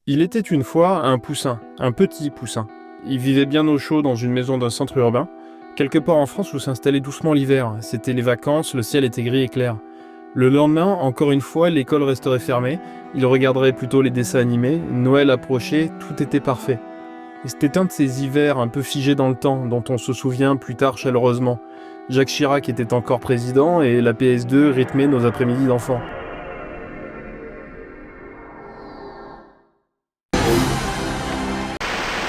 Il était une fois un poussin, un petit poussin. Il vivait bien au chaud dans une maison d'un centre urbain, quelque part en France où s'installait doucement l'hiver. C'était les vacances, le ciel était gris et clair. Le lendemain, encore une fois, l'école resterait fermée. Il regarderait plutôt les dessins animés. Noël approchait, tout était parfait. Et c'était un de ces hivers un peu figés dans le temps, dont on se souvient plus tard chaleureusement. Jacques Chirac était encore président et la PS2 rythmait nos après-midi d'enfants.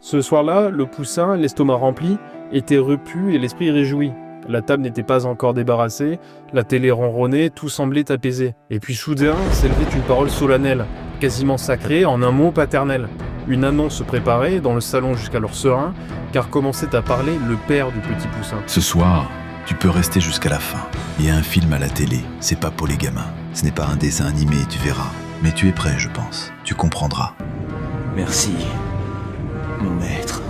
Ce soir-là, le poussin, l'estomac rempli, était repu et l'esprit réjoui. La table n'était pas encore débarrassée, la télé ronronnait, tout semblait apaisé. Et puis soudain, s'élevait une parole solennelle, quasiment sacrée, en un mot paternel. Une annonce se préparait, dans le salon jusqu'alors serein, car commençait à parler le père du petit poussin. Ce soir, tu peux rester jusqu'à la fin. Il y a un film à la télé, c'est pas pour les gamins. Ce n'est pas un dessin animé, tu verras. Mais tu es prêt, je pense. Tu comprendras. Merci, mon maître.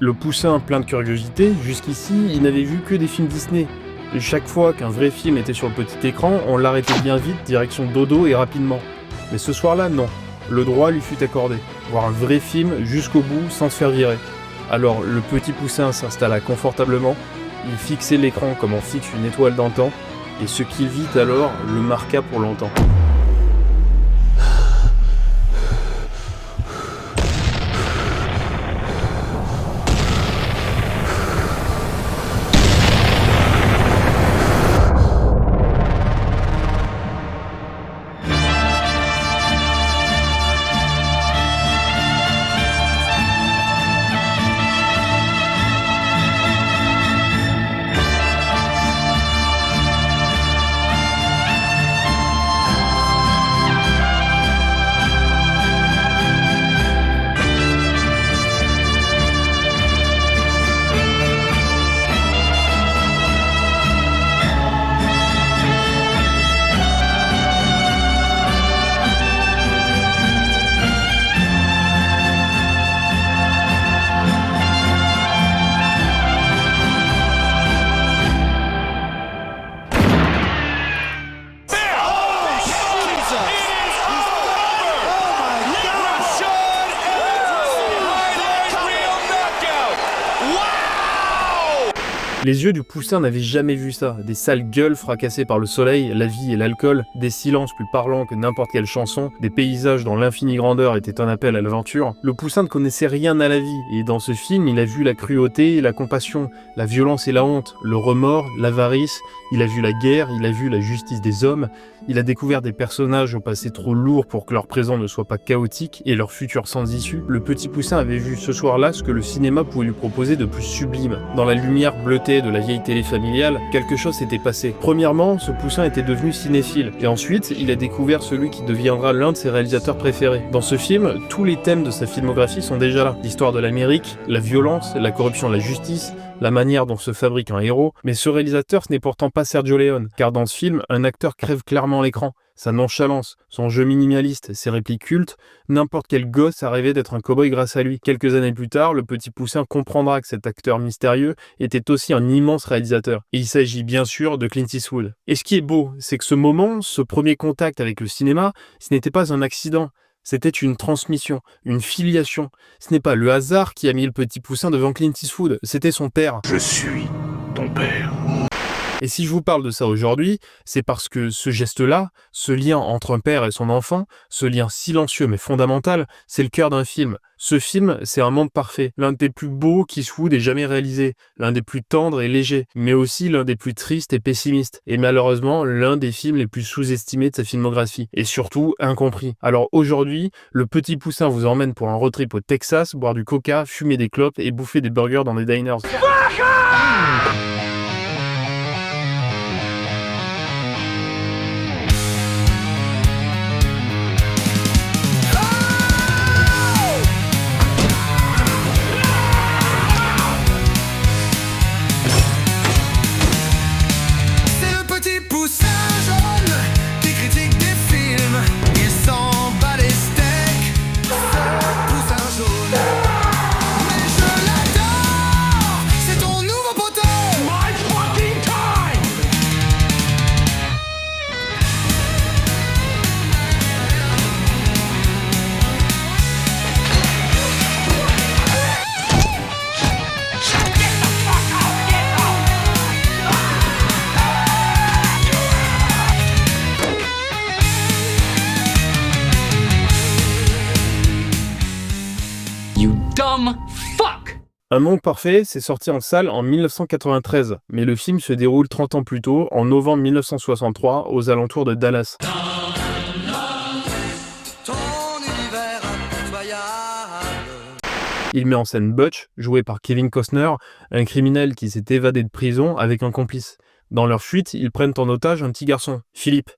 Le poussin, plein de curiosité, jusqu'ici, il n'avait vu que des films Disney. Et chaque fois qu'un vrai film était sur le petit écran, on l'arrêtait bien vite, direction dodo et rapidement. Mais ce soir-là, non. Le droit lui fut accordé. Voir un vrai film jusqu'au bout sans se faire virer. Alors, le petit poussin s'installa confortablement, il fixait l'écran comme on fixe une étoile d'antan, et ce qu'il vit alors le marqua pour longtemps. Les yeux du poussin n'avaient jamais vu ça, des sales gueules fracassées par le soleil, la vie et l'alcool, des silences plus parlants que n'importe quelle chanson, des paysages dont l'infinie grandeur était un appel à l'aventure. Le poussin ne connaissait rien à la vie, et dans ce film, il a vu la cruauté et la compassion, la violence et la honte, le remords, l'avarice, il a vu la guerre, il a vu la justice des hommes, il a découvert des personnages au passé trop lourds pour que leur présent ne soit pas chaotique et leur futur sans issue. Le petit poussin avait vu ce soir-là ce que le cinéma pouvait lui proposer de plus sublime. Dans la lumière bleutée de la vieille télé familiale, quelque chose s'était passé. Premièrement, ce poussin était devenu cinéphile, et ensuite, il a découvert celui qui deviendra l'un de ses réalisateurs préférés. Dans ce film, tous les thèmes de sa filmographie sont déjà là. L'histoire de l'Amérique, la violence, la corruption, la justice, la manière dont se fabrique un héros. Mais ce réalisateur, ce n'est pourtant pas Sergio Leone, car dans ce film, un acteur crève clairement l'écran. Sa nonchalance, son jeu minimaliste, ses répliques cultes, n'importe quel gosse a rêvé d'être un cow-boy grâce à lui. Quelques années plus tard, le petit poussin comprendra que cet acteur mystérieux était aussi un immense réalisateur. Et il s'agit bien sûr de Clint Eastwood. Et ce qui est beau, c'est que ce moment, ce premier contact avec le cinéma, ce n'était pas un accident. C'était une transmission, une filiation. Ce n'est pas le hasard qui a mis le petit poussin devant Clint Eastwood, c'était son père. Je suis ton père. Et si je vous parle de ça aujourd'hui, c'est parce que ce geste-là, ce lien entre un père et son enfant, ce lien silencieux mais fondamental, c'est le cœur d'un film. Ce film, c'est un monde parfait, l'un des plus beaux qu'Eastwood ait jamais réalisé, l'un des plus tendres et légers, mais aussi l'un des plus tristes et pessimistes, et malheureusement l'un des films les plus sous-estimés de sa filmographie, et surtout incompris. Alors aujourd'hui, le petit poussin vous emmène pour un road trip au Texas, boire du coca, fumer des clopes et bouffer des burgers dans des diners. dumb fuck! Un monde parfait, c'est sorti en salle en 1993, mais le film se déroule 30 ans plus tôt, en novembre 1963, aux alentours de Dallas. Il met en scène Butch, joué par Kevin Costner, un criminel qui s'est évadé de prison avec un complice. Dans leur fuite, ils prennent en otage un petit garçon, Philippe.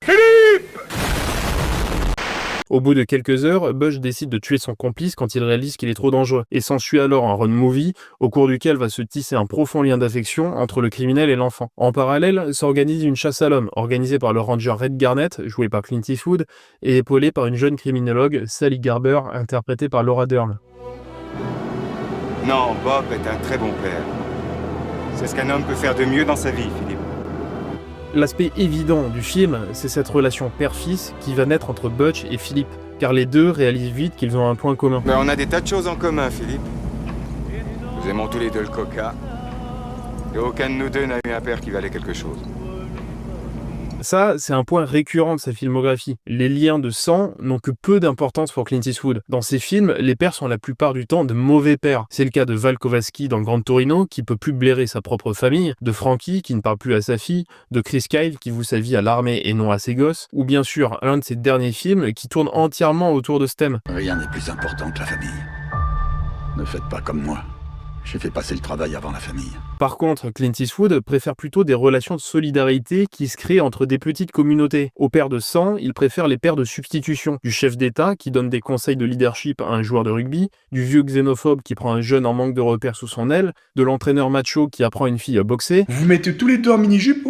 Au bout de quelques heures, Butch décide de tuer son complice quand il réalise qu'il est trop dangereux, et s'ensuit alors un road movie au cours duquel va se tisser un profond lien d'affection entre le criminel et l'enfant. En parallèle, s'organise une chasse à l'homme, organisée par le ranger Red Garnett, joué par Clint Eastwood, et épaulée par une jeune criminologue, Sally Garber, interprétée par Laura Dern. Non, Bob est un très bon père. C'est ce qu'un homme peut faire de mieux dans sa vie, Philippe. L'aspect évident du film, c'est cette relation père-fils qui va naître entre Butch et Philippe, car les deux réalisent vite qu'ils ont un point commun. Ben, on a des tas de choses en commun, Philippe. Nous aimons tous les deux le coca, et aucun de nous deux n'a eu un père qui valait quelque chose. Ça, c'est un point récurrent de sa filmographie. Les liens de sang n'ont que peu d'importance pour Clint Eastwood. Dans ses films, les pères sont la plupart du temps de mauvais pères. C'est le cas de Val Kowalski dans Grand Torino, qui peut plus blairer sa propre famille, de Frankie, qui ne parle plus à sa fille, de Chris Kyle, qui voue sa vie à l'armée et non à ses gosses, ou bien sûr, l'un de ses derniers films qui tourne entièrement autour de ce thème. Rien n'est plus important que la famille. Ne faites pas comme moi. J'ai fait passer le travail avant la famille. Par contre, Clint Eastwood préfère plutôt des relations de solidarité qui se créent entre des petites communautés. Aux pères de sang, il préfère les pères de substitution. Du chef d'État qui donne des conseils de leadership à un joueur de rugby, du vieux xénophobe qui prend un jeune en manque de repères sous son aile, de l'entraîneur macho qui apprend à une fille à boxer. Vous mettez tous les deux en mini-jupe.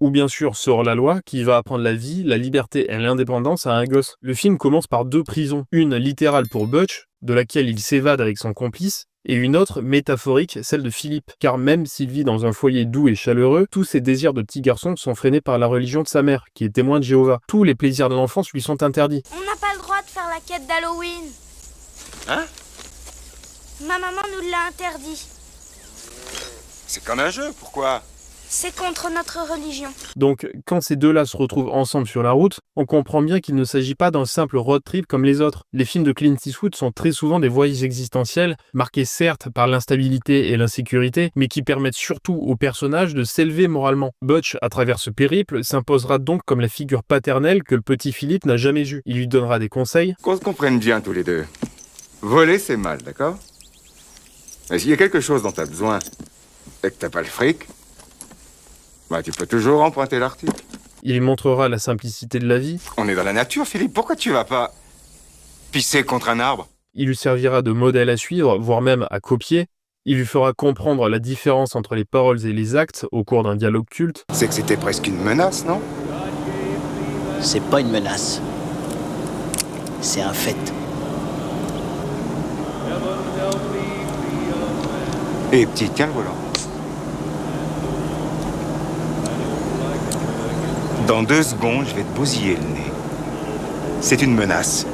Ou bien sûr Sort la loi, qui va apprendre la vie, la liberté et l'indépendance à un gosse. Le film commence par deux prisons. Une littérale pour Butch, de laquelle il s'évade avec son complice, et une autre métaphorique, celle de Philippe. Car même s'il vit dans un foyer doux et chaleureux, tous ses désirs de petit garçon sont freinés par la religion de sa mère, qui est témoin de Jéhovah. Tous les plaisirs de l'enfance lui sont interdits. On n'a pas le droit de faire la quête d'Halloween. Hein? Ma maman nous l'a interdit. C'est comme un jeu, pourquoi? C'est contre notre religion. Donc, quand ces deux-là se retrouvent ensemble sur la route, on comprend bien qu'il ne s'agit pas d'un simple road trip comme les autres. Les films de Clint Eastwood sont très souvent des voyages existentiels, marqués certes par l'instabilité et l'insécurité, mais qui permettent surtout aux personnages de s'élever moralement. Butch, à travers ce périple, s'imposera donc comme la figure paternelle que le petit Philippe n'a jamais eue. Il lui donnera des conseils. Qu'on se comprenne bien tous les deux. Voler, c'est mal, d'accord? Mais s'il y a quelque chose dont t'as besoin et que t'as pas le fric, bah, tu peux toujours emprunter l'article. Il lui montrera la simplicité de la vie. On est dans la nature, Philippe. Pourquoi tu vas pas pisser contre un arbre? Il lui servira de modèle à suivre, voire même à copier. Il lui fera comprendre la différence entre les paroles et les actes au cours d'un dialogue culte. C'est que c'était presque une menace, non? C'est pas une menace. C'est un fait. Et petit, tiens le volant. Dans 2 secondes, je vais te bousiller le nez. C'est une menace.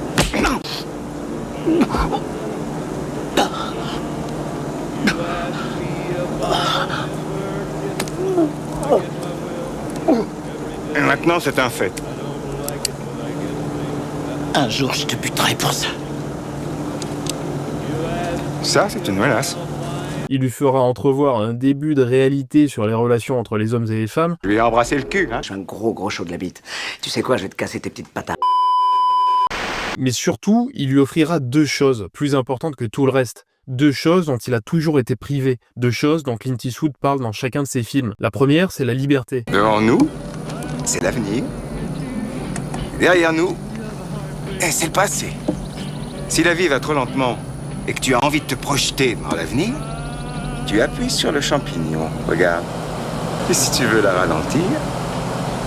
Et maintenant, c'est un fait. Un jour, je te buterai pour ça. Ça, c'est une menace. Il lui fera entrevoir un début de réalité sur les relations entre les hommes et les femmes. Je lui ai embrassé le cul, hein. Je suis un gros chaud de la bite. Tu sais quoi, je vais te casser tes petites pattes. Mais surtout, il lui offrira 2 choses, plus importantes que tout le reste. 2 choses dont il a toujours été privé. 2 choses dont Clint Eastwood parle dans chacun de ses films. La première, c'est la liberté. Devant nous, c'est l'avenir. Derrière nous, c'est le passé. Si la vie va trop lentement et que tu as envie de te projeter dans l'avenir, tu appuies sur le champignon, regarde. Et si tu veux la ralentir,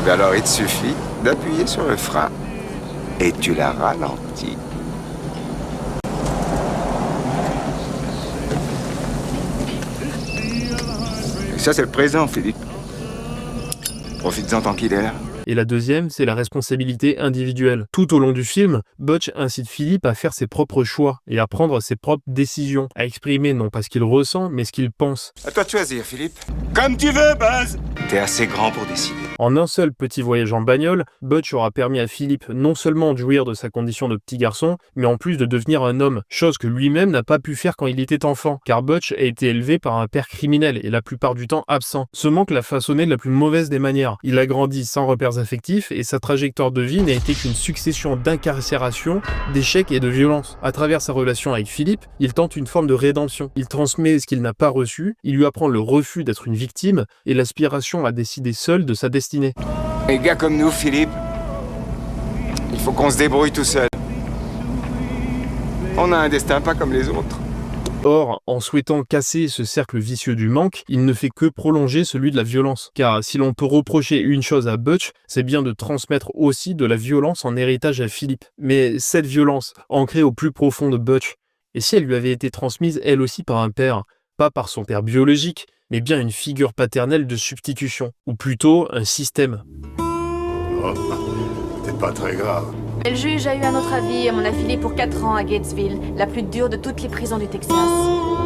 ben alors il te suffit d'appuyer sur le frein. Et tu la ralentis. Et ça, c'est le présent, Philippe. Profites-en tant qu'il est là. Et la deuxième, c'est la responsabilité individuelle. Tout au long du film, Butch incite Philippe à faire ses propres choix et à prendre ses propres décisions, à exprimer non pas ce qu'il ressent, mais ce qu'il pense. À toi de choisir, Philippe. Comme tu veux, Buzz. T'es assez grand pour décider. En un seul petit voyage en bagnole, Butch aura permis à Philip non seulement de jouir de sa condition de petit garçon, mais en plus de devenir un homme, chose que lui-même n'a pas pu faire quand il était enfant, car Butch a été élevé par un père criminel et la plupart du temps absent. Ce manque l'a façonné de la plus mauvaise des manières. Il a grandi sans repères affectifs et sa trajectoire de vie n'a été qu'une succession d'incarcération, d'échecs et de violences. À travers sa relation avec Philip, il tente une forme de rédemption. Il transmet ce qu'il n'a pas reçu, il lui apprend le refus d'être une victime et l'aspiration à décider seul de sa destinée. Les gars comme nous, Philippe, il faut qu'on se débrouille tout seul. On a un destin pas comme les autres. Or, en souhaitant casser ce cercle vicieux du manque, il ne fait que prolonger celui de la violence. Car si l'on peut reprocher une chose à Butch, c'est bien de transmettre aussi de la violence en héritage à Philip. Mais cette violence, ancrée au plus profond de Butch, et si elle lui avait été transmise elle aussi par un père, pas par son père biologique, mais bien une figure paternelle de substitution, ou plutôt un système. Oh, c'est pas très grave. Le juge a eu un autre avis et m'en a filé pour 4 ans à Gatesville, la plus dure de toutes les prisons du Texas.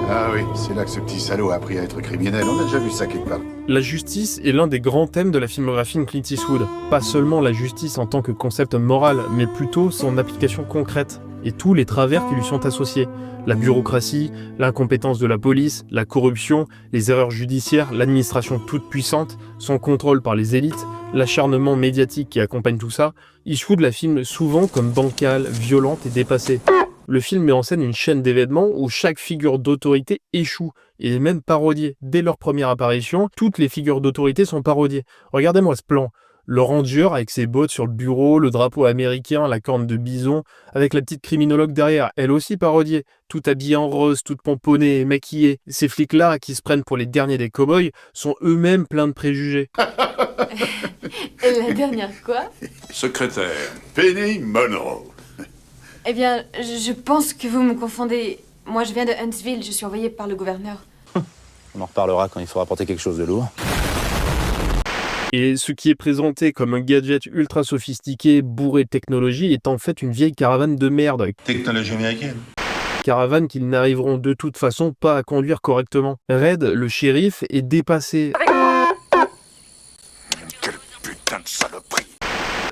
Ah oui, c'est là que ce petit salaud a appris à être criminel. On a déjà vu ça quelque part. La justice est l'un des grands thèmes de la filmographie de Clint Eastwood. Pas seulement la justice en tant que concept moral, mais plutôt son application concrète et tous les travers qui lui sont associés. La bureaucratie, l'incompétence de la police, la corruption, les erreurs judiciaires, l'administration toute puissante, son contrôle par les élites, l'acharnement médiatique qui accompagne tout ça, Eastwood la filme souvent comme bancale, violente et dépassée. Le film met en scène une chaîne d'événements où chaque figure d'autorité échoue et est même parodiée. Dès leur première apparition, toutes les figures d'autorité sont parodiées. Regardez-moi ce plan. Le ranger avec ses bottes sur le bureau, le drapeau américain, la corne de bison, avec la petite criminologue derrière, elle aussi parodiée, tout habillée en rose, toute pomponnée et maquillée. Ces flics-là, qui se prennent pour les derniers des cow-boys, sont eux-mêmes pleins de préjugés. Et la dernière quoi? Secrétaire. Penny Monroe. Eh bien, je pense que vous me confondez. Moi, je viens de Huntsville, je suis envoyée par le gouverneur. On en reparlera quand il faudra porter quelque chose de lourd. Et ce qui est présenté comme un gadget ultra sophistiqué, bourré de technologie, est en fait une vieille caravane de merde. Technologie américaine. Caravane qu'ils n'arriveront de toute façon pas à conduire correctement. Red, le shérif, est dépassé. Quel putain de saloperie.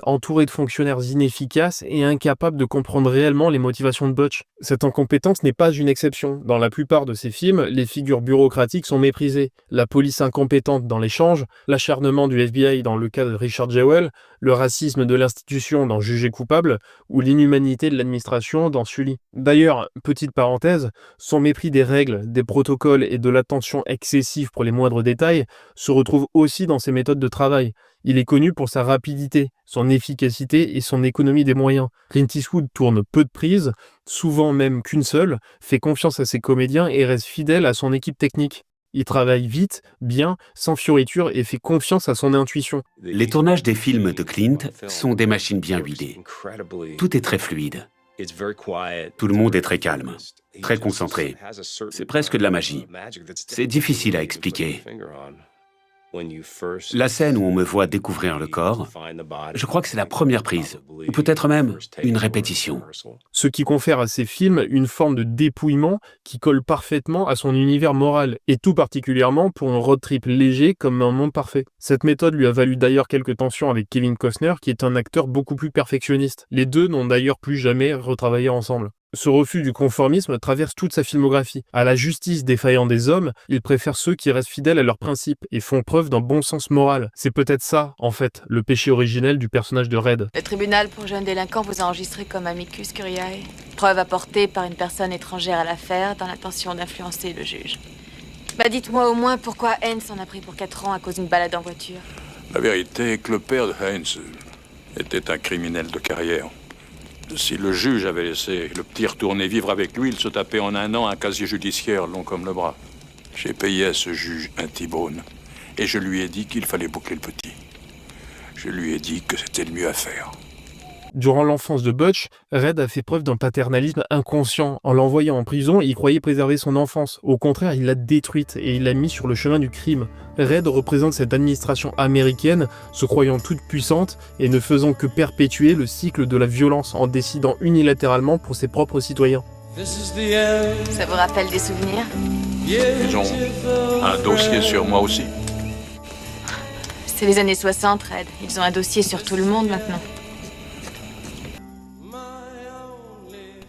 Entouré de fonctionnaires inefficaces et incapables de comprendre réellement les motivations de Butch. Cette incompétence n'est pas une exception. Dans la plupart de ces films, les figures bureaucratiques sont méprisées. La police incompétente dans l'échange, l'acharnement du FBI dans le cas de Richard Jewell, le racisme de l'institution dans Jugé coupable, ou l'inhumanité de l'administration dans Sully. D'ailleurs, petite parenthèse, son mépris des règles, des protocoles et de l'attention excessive pour les moindres détails se retrouve aussi dans ses méthodes de travail. Il est connu pour sa rapidité, son efficacité et son économie des moyens. Clint Eastwood tourne peu de prises, souvent même qu'une seule, fait confiance à ses comédiens et reste fidèle à son équipe technique. Il travaille vite, bien, sans fioritures et fait confiance à son intuition. Les tournages des films de Clint sont des machines bien huilées. Tout est très fluide. Tout le monde est très calme, très concentré. C'est presque de la magie. C'est difficile à expliquer. La scène où on me voit découvrir le corps, je crois que c'est la première prise, ou peut-être même une répétition. Ce qui confère à ces films une forme de dépouillement qui colle parfaitement à son univers moral, et tout particulièrement pour un road trip léger comme un monde parfait. Cette méthode lui a valu d'ailleurs quelques tensions avec Kevin Costner, qui est un acteur beaucoup plus perfectionniste. Les deux n'ont d'ailleurs plus jamais retravaillé ensemble. Ce refus du conformisme traverse toute sa filmographie. À la justice défaillant des hommes, il préfère ceux qui restent fidèles à leurs principes et font preuve d'un bon sens moral. C'est peut-être ça, en fait, le péché originel du personnage de Red. Le tribunal pour jeunes délinquants vous a enregistré comme amicus curiae. Preuve apportée par une personne étrangère à l'affaire dans l'intention d'influencer le juge. Bah dites-moi au moins pourquoi Heinz en a pris pour 4 ans à cause d'une balade en voiture. La vérité est que le père de Heinz était un criminel de carrière. Si le juge avait laissé le petit retourner vivre avec lui, il se tapait en 1 an un casier judiciaire long comme le bras. J'ai payé à ce juge un T-bone et je lui ai dit qu'il fallait boucler le petit. Je lui ai dit que c'était le mieux à faire. Durant l'enfance de Butch, Red a fait preuve d'un paternalisme inconscient. En l'envoyant en prison, il croyait préserver son enfance. Au contraire, il l'a détruite et il l'a mis sur le chemin du crime. Red représente cette administration américaine, se croyant toute puissante et ne faisant que perpétuer le cycle de la violence en décidant unilatéralement pour ses propres citoyens. Ça vous rappelle des souvenirs? Ils ont un dossier sur moi aussi. C'est les années 60, Red. Ils ont un dossier sur tout le monde maintenant.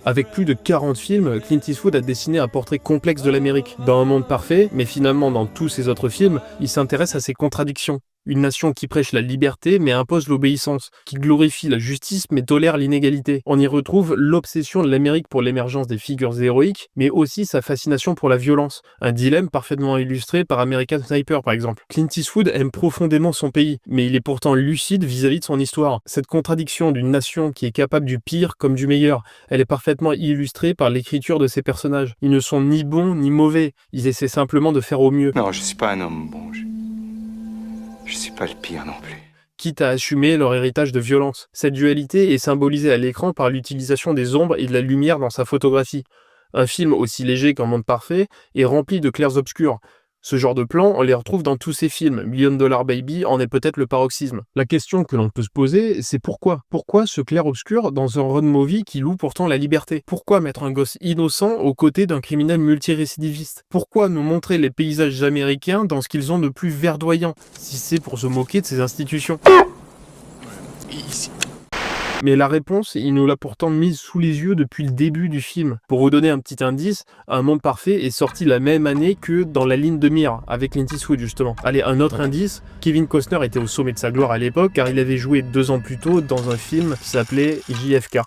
Avec plus de 40 films, Clint Eastwood a dessiné un portrait complexe de l'Amérique. Dans un monde parfait, mais finalement dans tous ses autres films, il s'intéresse à ses contradictions. Une nation qui prêche la liberté mais impose l'obéissance, qui glorifie la justice mais tolère l'inégalité. On y retrouve l'obsession de l'Amérique pour l'émergence des figures héroïques, mais aussi sa fascination pour la violence. Un dilemme parfaitement illustré par American Sniper par exemple. Clint Eastwood aime profondément son pays, mais il est pourtant lucide vis-à-vis de son histoire. Cette contradiction d'une nation qui est capable du pire comme du meilleur, elle est parfaitement illustrée par l'écriture de ses personnages. Ils ne sont ni bons ni mauvais, ils essaient simplement de faire au mieux. Non, je suis pas un homme bon. Je suis pas le pire non plus. Quitte à assumer leur héritage de violence. Cette dualité est symbolisée à l'écran par l'utilisation des ombres et de la lumière dans sa photographie. Un film aussi léger qu'un monde parfait est rempli de clairs-obscurs. Ce genre de plans, on les retrouve dans tous ces films. $1 Million Baby en est peut-être le paroxysme. La question que l'on peut se poser, c'est pourquoi ? Pourquoi ce clair-obscur dans un road movie qui loue pourtant la liberté ? Pourquoi mettre un gosse innocent aux côtés d'un criminel multirécidiviste ? Pourquoi nous montrer les paysages américains dans ce qu'ils ont de plus verdoyant, si c'est pour se moquer de ces institutions ? Mais la réponse, il nous l'a pourtant mise sous les yeux depuis le début du film. Pour vous donner un petit indice, Un Monde Parfait est sorti la même année que Dans la ligne de mire, avec Clint Eastwood justement. Allez, un autre indice, Kevin Costner était au sommet de sa gloire à l'époque, car il avait joué 2 ans plus tôt dans un film qui s'appelait JFK.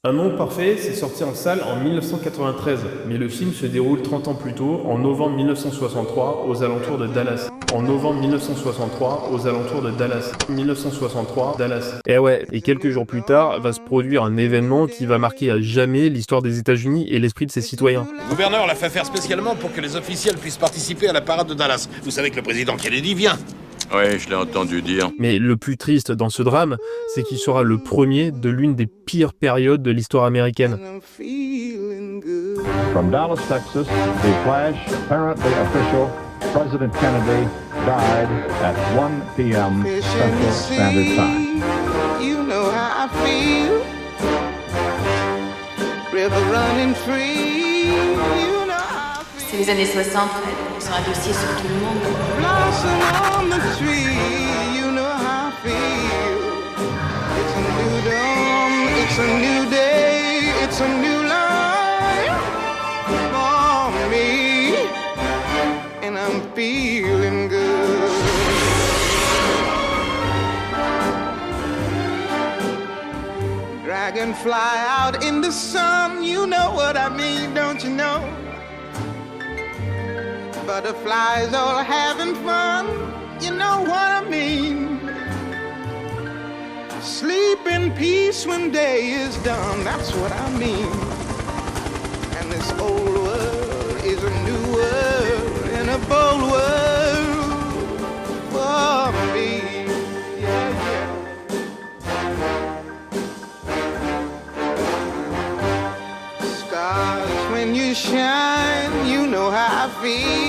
Un Monde Parfait s'est sorti en salle en 1993, mais le film se déroule 30 ans plus tôt, en novembre 1963, aux alentours de Dallas. En novembre 1963, aux alentours de Dallas. 1963, Dallas. Et ouais, et quelques jours plus tard, va se produire un événement qui va marquer à jamais l'histoire des États-Unis et l'esprit de ses citoyens. Le gouverneur l'a fait faire spécialement pour que les officiels puissent participer à la parade de Dallas. Vous savez que le président Kennedy vient. Ouais, je l'ai entendu dire. Mais le plus triste dans ce drame, c'est qu'il sera le premier de l'une des pires périodes de l'histoire américaine. From Dallas, Texas, the flash, apparently official, President Kennedy died at 1 p.m. Central Standard Time. You know how I feel. River running free. You know how I feel. C'est les années 60, Red. Ils ont un dossier sur tout le monde. Blossom on the tree. You know how I feel. It's a new dawn. It's a new day. It's a new life for me. And I'm feeling good. Dragonfly out in the sun, you know what I mean, don't you know? Butterflies all having fun, you know what I mean. Sleep in peace when day is done, that's what I mean. And this old world is a new world and a bold world for me. Yeah, yeah. Stars, when you shine, you know how I feel.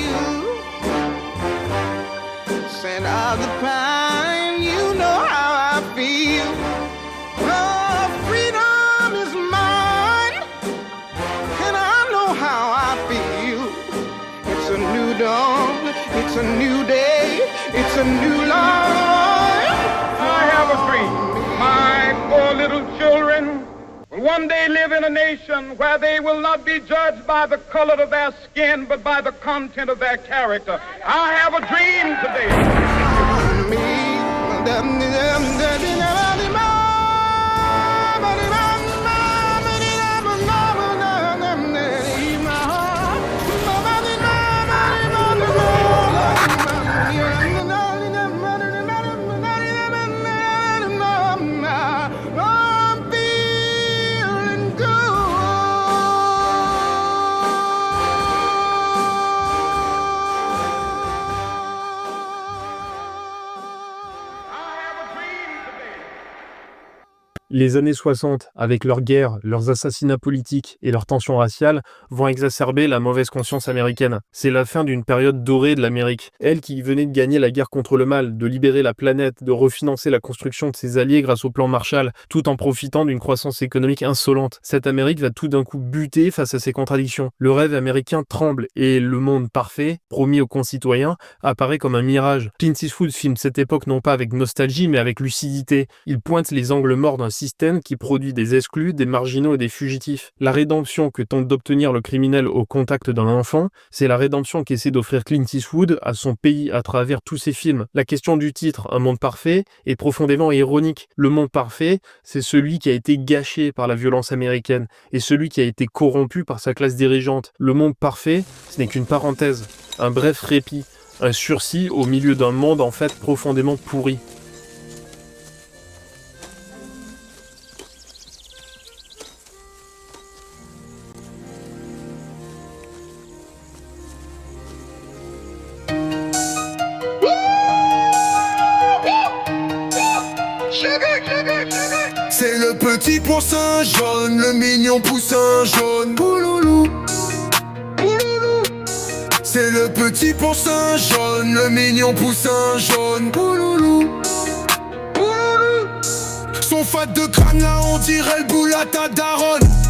Scent of the pine, you know how I feel. Oh, freedom is mine, and I know how I feel. It's a new dawn, it's a new day, it's a new life. I have a dream. My poor little children will one day live in a nation where they will not be judged by the color of their skin, but by the content of their character. I have a dream today. Les années 60, avec leurs guerres, leurs assassinats politiques et leurs tensions raciales, vont exacerber la mauvaise conscience américaine. C'est la fin d'une période dorée de l'Amérique. Elle qui venait de gagner la guerre contre le mal, de libérer la planète, de refinancer la construction de ses alliés grâce au plan Marshall, tout en profitant d'une croissance économique insolente. Cette Amérique va tout d'un coup buter face à ces contradictions. Le rêve américain tremble et le monde parfait, promis aux concitoyens, apparaît comme un mirage. Clint Eastwood filme cette époque non pas avec nostalgie mais avec lucidité. Il pointe les angles morts d'un système qui produit des exclus, des marginaux et des fugitifs. La rédemption que tente d'obtenir le criminel au contact d'un enfant, c'est la rédemption qu'essaie d'offrir Clint Eastwood à son pays à travers tous ses films. La question du titre, Un monde parfait, est profondément ironique. Le monde parfait, c'est celui qui a été gâché par la violence américaine et celui qui a été corrompu par sa classe dirigeante. Le monde parfait, ce n'est qu'une parenthèse, un bref répit, un sursis au milieu d'un monde en fait profondément pourri. C'est le petit poussin jaune, le mignon poussin jaune. Pouloulou. C'est le petit poussin jaune, le mignon poussin jaune. Pouloulou. Son fat de crâne là on dirait le boule à ta daronne.